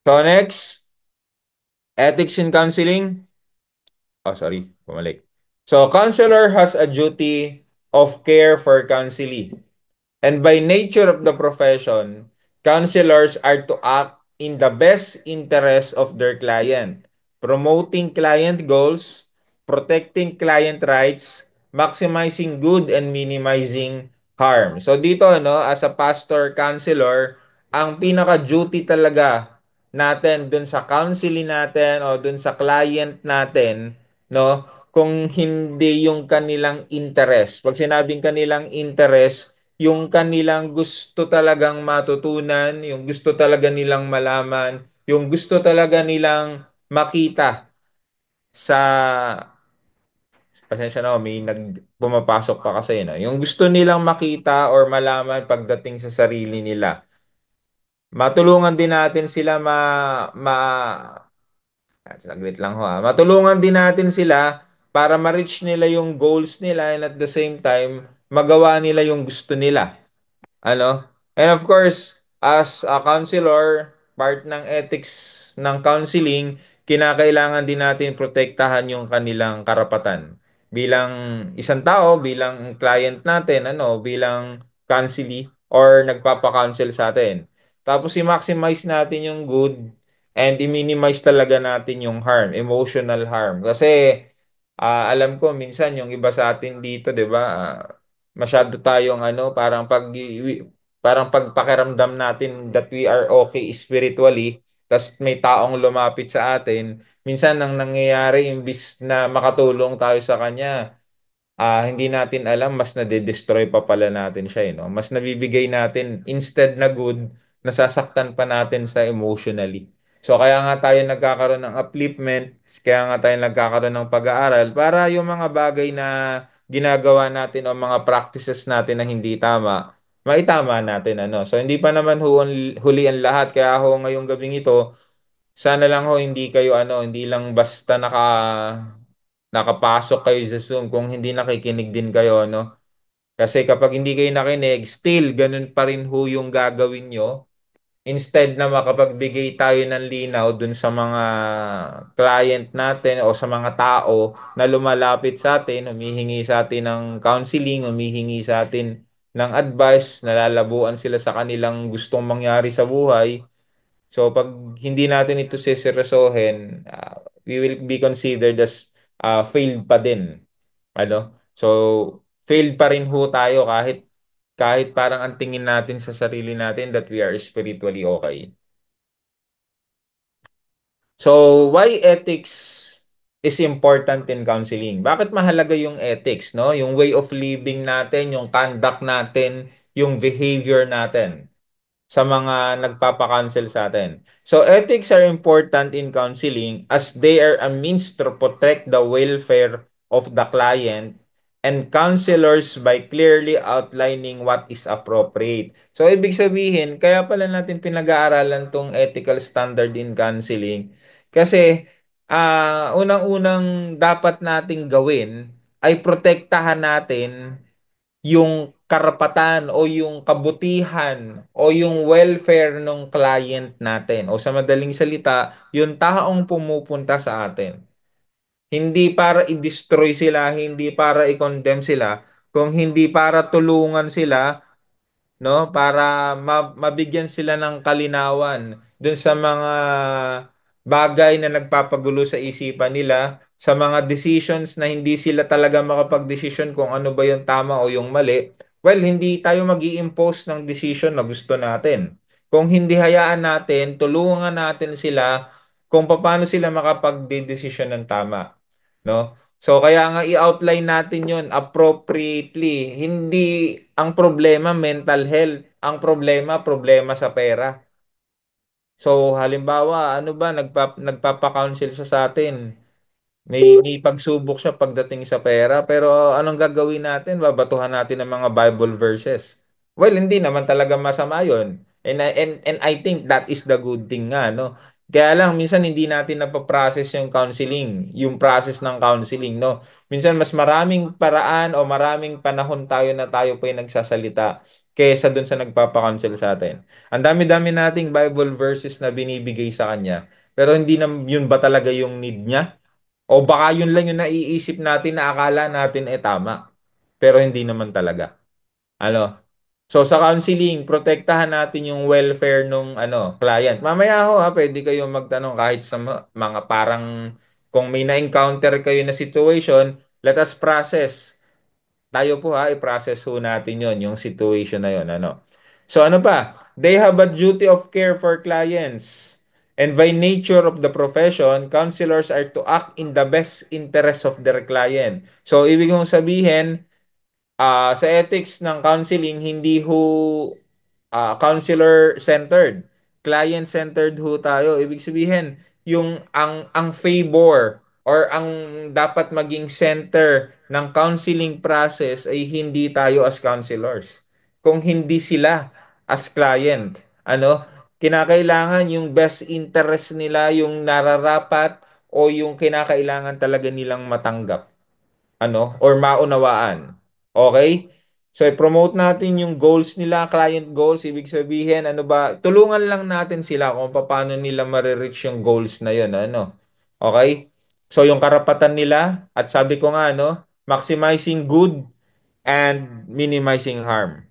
So next, ethics in counseling. Oh, sorry, bumalik. So counselor has a duty of care for counselee. And by nature of the profession, counselors are to act in the best interest of their client, promoting client goals, protecting client rights, maximizing good and minimizing harm. So dito no, as a pastor counselor, ang pinaka-duty talaga natin dun sa counseling natin o dun sa client natin, no, kung hindi yung kanilang interest. Pag sinabing kanilang interest, yung kanilang gusto talagang matutunan, yung gusto talaga nilang malaman, yung gusto talaga nilang makita sa pasensya na, may pumapasok pa kasi, no? Yung gusto nilang makita or malaman pagdating sa sarili nila. Matulungan din natin sila saglit lang ho. Matulungan din natin sila para ma-reach nila yung goals nila and at the same time, magawa nila yung gusto nila. Ano? And of course, as a counselor, part ng ethics ng counseling, kinakailangan din natin protektahan yung kanilang karapatan. Bilang isang tao, bilang client natin, bilang counselee or nagpapa-counsel sa atin. Tapos i-maximize natin yung good and i-minimize talaga natin yung harm, emotional harm. Kasi alam ko minsan yung iba sa atin dito, 'di ba? Masyado tayong parang pagpakiramdam natin that we are okay spiritually, tas may taong lumapit sa atin, minsan ang nangyayari imbis na makatulong tayo sa kanya, hindi natin alam mas nade-destroy pa pala natin siya, no? Mas nabibigay natin instead na good, nasasaktan pa natin sa emotionally. So kaya nga tayo nagkakaroon ng upliftment, kaya nga tayo nagkakaroon ng pag-aaral para yung mga bagay na ginagawa natin o mga practices natin na hindi tama, maitama natin So hindi pa naman huli ang lahat, kaya ako ngayong gabing ito, sana lang ho hindi kayo hindi lang basta nakapasok kayo sa Zoom kung hindi nakikinig din kayo, no? Kasi kapag hindi kayo nakinig, still ganun pa rin ho yung gagawin nyo. Instead na makapagbigay tayo ng linaw dun sa mga client natin o sa mga tao na lumalapit sa atin, humihingi sa atin ng counseling, humihingi sa atin ng advice, nalalabuan sila sa kanilang gustong mangyari sa buhay. So pag hindi natin ito seseryosohin, we will be considered as failed pa din. So failed pa rin ho tayo kahit parang ang tingin natin sa sarili natin that we are spiritually okay. So why ethics is important in counseling? Bakit mahalaga yung ethics, no? Yung way of living natin, yung conduct natin, yung behavior natin sa mga nagpapa-counsel sa atin. So ethics are important in counseling as they are a means to protect the welfare of the client and counselors by clearly outlining what is appropriate. So ibig sabihin, kaya pala natin pinag-aaralan tong ethical standard in counseling kasi unang-unang dapat nating gawin ay protektahan natin yung karapatan o yung kabutihan o yung welfare ng client natin. O sa madaling salita, yung taong pumupunta sa atin. Hindi para i-destroy sila, hindi para i-condemn sila, kung hindi para tulungan sila, no, para mabigyan sila ng kalinawan dun sa mga bagay na nagpapagulo sa isipan nila, sa mga decisions na hindi sila talaga makapag-desisyon kung ano ba yung tama o yung mali. Well, hindi tayo mag-i-impose ng decision na gusto natin. Kung hindi, hayaan natin, tulungan natin sila kung paano sila makapag-desisyon ng tama, no? So kaya nga i-outline natin 'yon appropriately. Hindi ang problema mental health, ang problema sa pera. So halimbawa, ano ba nagpapa-counsel siya sa atin. May pagsubok siya pagdating sa pera, pero anong gagawin natin? Babatuhan natin ng mga Bible verses. Well, hindi naman talaga masama 'yon. And I think that is the good thing nga, no? Kaya lang, minsan hindi natin napaprocess yung counseling, yung process ng counseling, no? Minsan mas maraming paraan o maraming panahon tayo pa yung nagsasalita kaysa dun sa nagpapa-counsel sa atin. Ang dami-dami nating Bible verses na binibigay sa kanya, pero hindi na yun ba talaga yung need niya? O baka yun lang yung naiisip natin na akala natin tama, pero hindi naman talaga. Ano? So sa counseling, protektahan natin yung welfare nung client. Mamaya ho pwede kayong magtanong kahit sa mga parang kung may na-encounter kayo na situation, let us process. Tayo po i-process ho natin yon yung situation na yon, So ano pa? They have a duty of care for clients. And by nature of the profession, counselors are to act in the best interest of their client. So ibig kong sabihin, sa ethics ng counseling, hindi ho counselor-centered. Client-centered ho tayo. Ibig sabihin, yung ang favor or ang dapat maging center ng counseling process ay hindi tayo as counselors. Kung hindi sila as client. Kinakailangan yung best interest nila, yung nararapat o yung kinakailangan talaga nilang matanggap or maunawaan. Okay? So, i-promote natin yung goals nila, client goals. Ibig sabihin, ano ba, tulungan lang natin sila kung paano nila marireach yung goals na yun. Okay? So, yung karapatan nila, at sabi ko nga, maximizing good and minimizing harm.